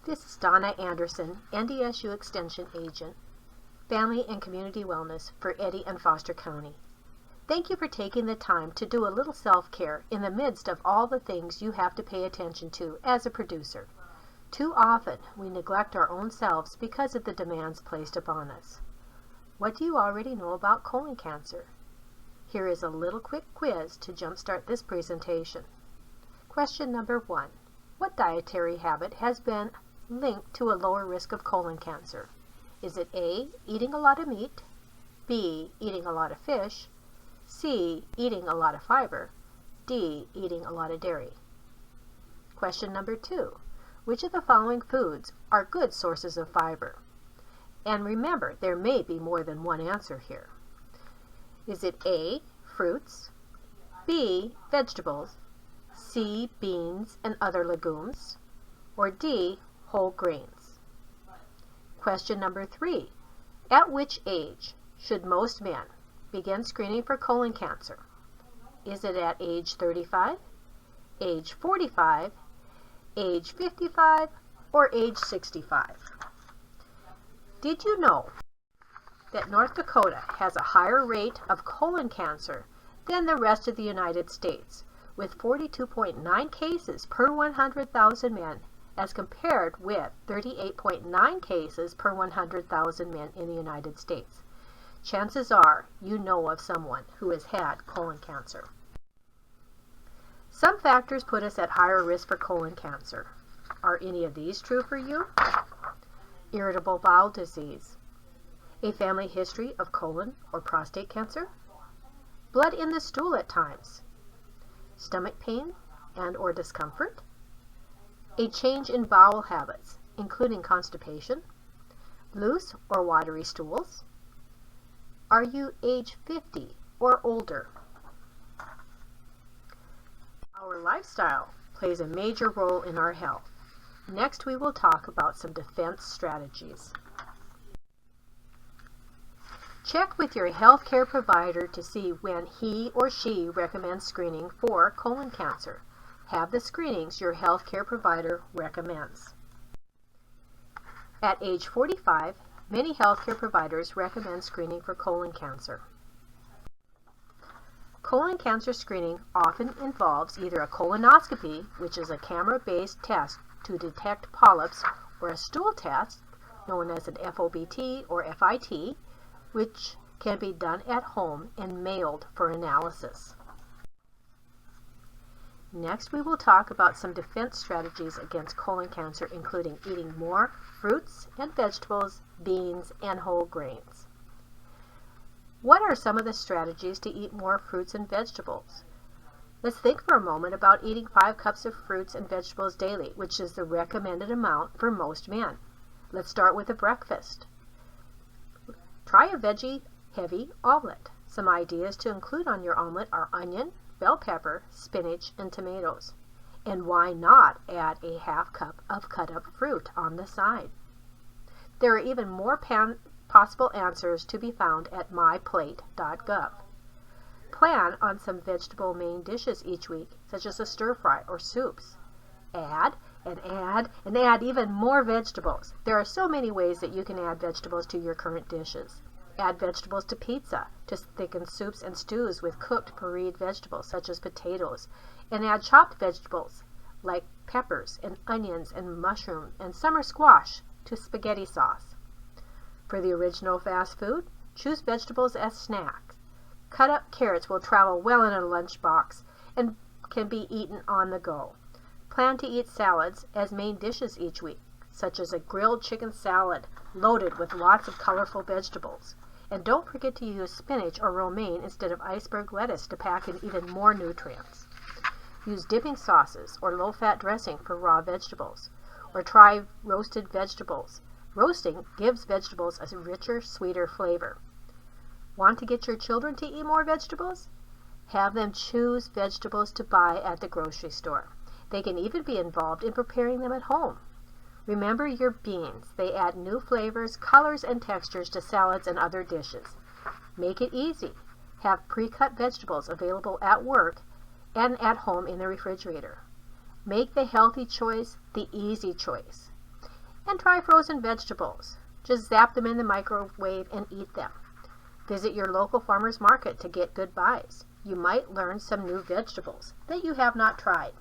This is Donna Anderson, NDSU Extension Agent, Family and Community Wellness for Eddy and Foster County. Thank you for taking the time to do a little self-care in the midst of all the things you have to pay attention to as a producer. Too often, we neglect our own selves because of the demands placed upon us. What do you already know about colon cancer? Here is a little quick quiz to jumpstart this presentation. Question number 1. What dietary habit has been linked to a lower risk of colon cancer? Is it A, eating a lot of meat, B, eating a lot of fish, C, eating a lot of fiber, D, eating a lot of dairy? Question number 2. Which of the following foods are good sources of fiber? And remember, there may be more than one answer here. Is it A, fruits, B, vegetables, C, beans and other legumes, or D, whole grains? Question number 3. At which age should most men begin screening for colon cancer? Is it at age 35, age 45, age 55, or age 65? Did you know that North Dakota has a higher rate of colon cancer than the rest of the United States, with 42.9 cases per 100,000 men as compared with 38.9 cases per 100,000 men in the United States? Chances are you know of someone who has had colon cancer. Some factors put us at higher risk for colon cancer. Are any of these true for you? Irritable bowel disease, a family history of colon or prostate cancer, blood in the stool at times, stomach pain and or discomfort, a change in bowel habits, including constipation, loose or watery stools. Are you age 50 or older? Our lifestyle plays a major role in our health. Next, we will talk about some defense strategies. Check with your healthcare provider to see when he or she recommends screening for colon cancer. Have the screenings your healthcare provider recommends. At age 45, many healthcare providers recommend screening for colon cancer. Colon cancer screening often involves either a colonoscopy, which is a camera-based test to detect polyps, or a stool test, known as an FOBT or FIT, which can be done at home and mailed for analysis. Next, we will talk about some defense strategies against colon cancer, including eating more fruits and vegetables, beans, and whole grains. What are some of the strategies to eat more fruits and vegetables? Let's think for a moment about eating 5 cups of fruits and vegetables daily, which is the recommended amount for most men. Let's start with a breakfast. Try a veggie-heavy omelet. Some ideas to include on your omelet are onion, bell pepper, spinach, and tomatoes. And why not add a half cup of cut-up fruit on the side? There are even more possible answers to be found at myplate.gov. Plan on some vegetable main dishes each week, such as a stir-fry or soups. Add and add and add even more vegetables. There are so many ways that you can add vegetables to your current dishes. Add vegetables to pizza to thicken soups and stews with cooked pureed vegetables such as potatoes, and add chopped vegetables like peppers and onions and mushroom and summer squash to spaghetti sauce. For the original fast food, choose vegetables as snacks. Cut up carrots will travel well in a lunchbox and can be eaten on the go. Plan to eat salads as main dishes each week, such as a grilled chicken salad loaded with lots of colorful vegetables. And don't forget to use spinach or romaine instead of iceberg lettuce to pack in even more nutrients. Use dipping sauces or low-fat dressing for raw vegetables, or try roasted vegetables. Roasting gives vegetables a richer, sweeter flavor. Want to get your children to eat more vegetables? Have them choose vegetables to buy at the grocery store. They can even be involved in preparing them at home. Remember your beans. They add new flavors, colors, and textures to salads and other dishes. Make it easy. Have pre-cut vegetables available at work and at home in the refrigerator. Make the healthy choice the easy choice. And try frozen vegetables. Just zap them in the microwave and eat them. Visit your local farmer's market to get good buys. You might learn some new vegetables that you have not tried.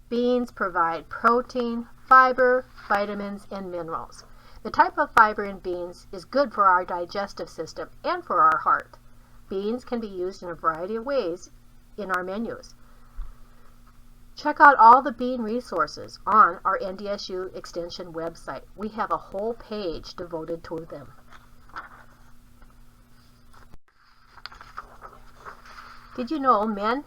Beans provide protein, fiber, vitamins, and minerals. The type of fiber in beans is good for our digestive system and for our heart. Beans can be used in a variety of ways in our menus. Check out all the bean resources on our NDSU Extension website. We have a whole page devoted to them. Did you know men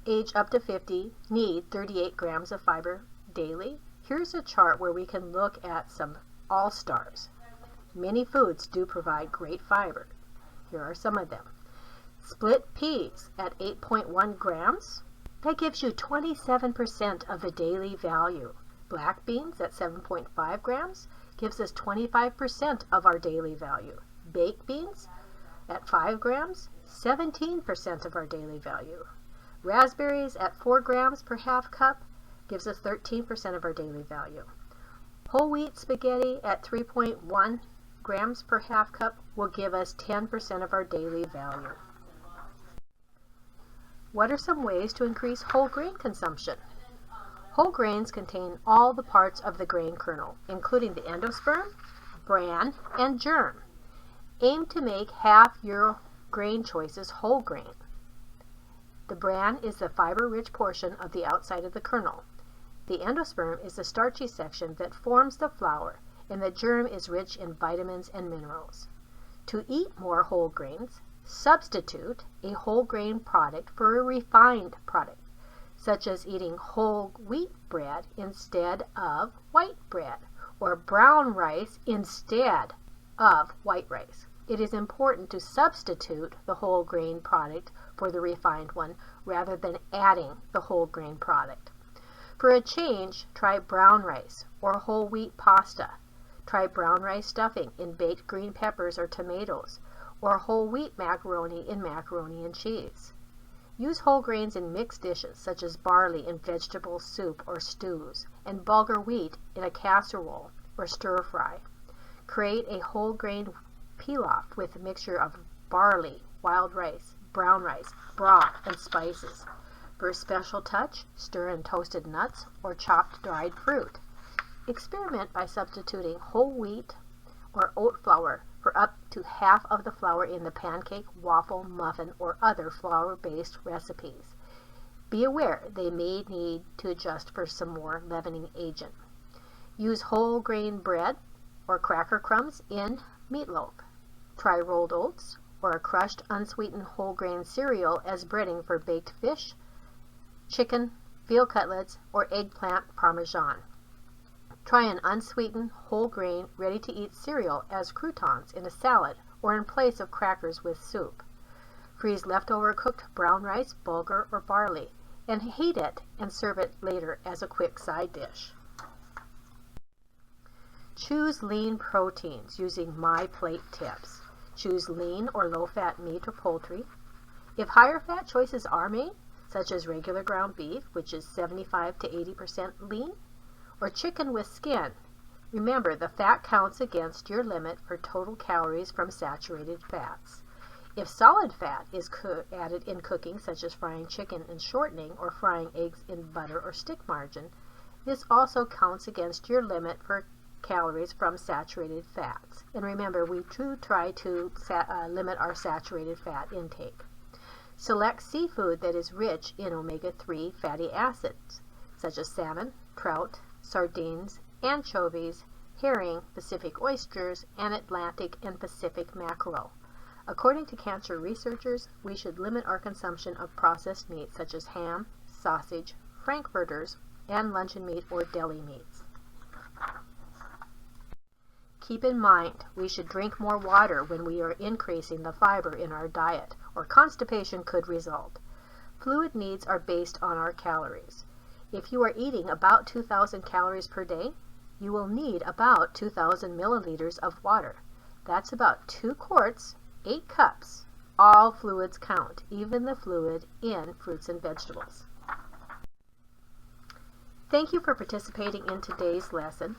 age up to 50 need 38 grams of fiber daily? Here's a chart where we can look at some all-stars. Many foods do provide great fiber. Here are some of them. Split peas at 8.1 grams. That gives you 27% of the daily value. Black beans at 7.5 grams gives us 25% of our daily value. Baked beans at 5 grams, 17% of our daily value. Raspberries at 4 grams per half cup gives us 13% of our daily value. Whole wheat spaghetti at 3.1 grams per half cup will give us 10% of our daily value. What are some ways to increase whole grain consumption? Whole grains contain all the parts of the grain kernel, including the endosperm, bran, and germ. Aim to make half your grain choices whole grain. The bran is the fiber-rich portion of the outside of the kernel. The endosperm is the starchy section that forms the flour, and the germ is rich in vitamins and minerals. To eat more whole grains, substitute a whole grain product for a refined product, such as eating whole wheat bread instead of white bread, or brown rice instead of white rice. It is important to substitute the whole grain product for the refined one rather than adding the whole grain product. For a change, try brown rice or whole wheat pasta. Try brown rice stuffing in baked green peppers or tomatoes, or whole wheat macaroni in macaroni and cheese. Use whole grains in mixed dishes such as barley in vegetable soup or stews, and bulgur wheat in a casserole or stir fry. Create a whole grain pilaf with a mixture of barley, wild rice, brown rice, broth, and spices. For a special touch, stir in toasted nuts or chopped dried fruit. Experiment by substituting whole wheat or oat flour for up to half of the flour in the pancake, waffle, muffin, or other flour-based recipes. Be aware they may need to adjust for some more leavening agent. Use whole grain bread or cracker crumbs in meatloaf. Try rolled oats or a crushed unsweetened whole grain cereal as breading for baked fish, chicken, veal cutlets, or eggplant parmesan. Try an unsweetened whole grain ready-to-eat cereal as croutons in a salad or in place of crackers with soup. Freeze leftover cooked brown rice, bulgur, or barley, and heat it and serve it later as a quick side dish. Choose lean proteins using My Plate tips. Choose lean or low-fat meat or poultry. If higher fat choices are made, such as regular ground beef, which is 75 to 80% lean, or chicken with skin, remember the fat counts against your limit for total calories from saturated fats. If solid fat is added in cooking, such as frying chicken and shortening or frying eggs in butter or stick margarine, this also counts against your limit for calories from saturated fats. And remember, we do try to limit our saturated fat intake. Select seafood that is rich in omega-3 fatty acids, such as salmon, trout, sardines, anchovies, herring, Pacific oysters, and Atlantic and Pacific mackerel. According to cancer researchers, we should limit our consumption of processed meats such as ham, sausage, frankfurters, and luncheon meat or deli meats. Keep in mind, we should drink more water when we are increasing the fiber in our diet, or constipation could result. Fluid needs are based on our calories. If you are eating about 2,000 calories per day, you will need about 2,000 milliliters of water. That's about 2 quarts, 8 cups All fluids count, even the fluid in fruits and vegetables. Thank you for participating in today's lesson.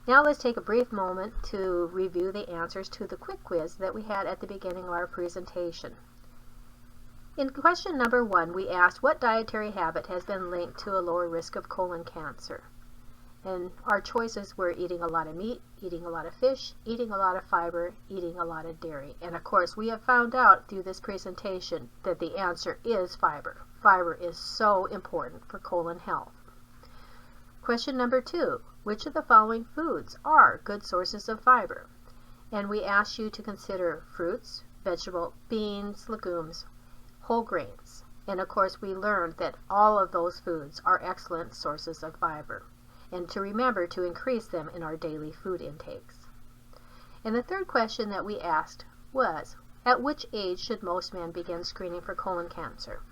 Now let's take a brief moment to review the answers to the quick quiz that we had at the beginning of our presentation. In question number 1, we asked what dietary habit has been linked to a lower risk of colon cancer. And our choices were eating a lot of meat, eating a lot of fish, eating a lot of fiber, eating a lot of dairy. And of course, we have found out through this presentation that the answer is fiber. Fiber is so important for colon health. Question number 2, which of the following foods are good sources of fiber? And we asked you to consider fruits, vegetable, beans, legumes, whole grains. And of course, we learned that all of those foods are excellent sources of fiber, and to remember to increase them in our daily food intakes. And the third question that we asked was, at which age should most men begin screening for colon cancer?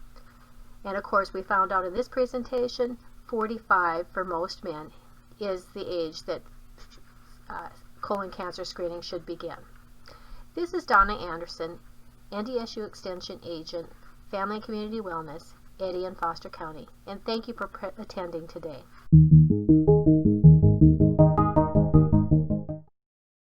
And of course, we found out in this presentation, 45 for most men is the age that colon cancer screening should begin. This is Donna Anderson, NDSU Extension Agent, Family and Community Wellness, Eddy and Foster County, and thank you for attending today.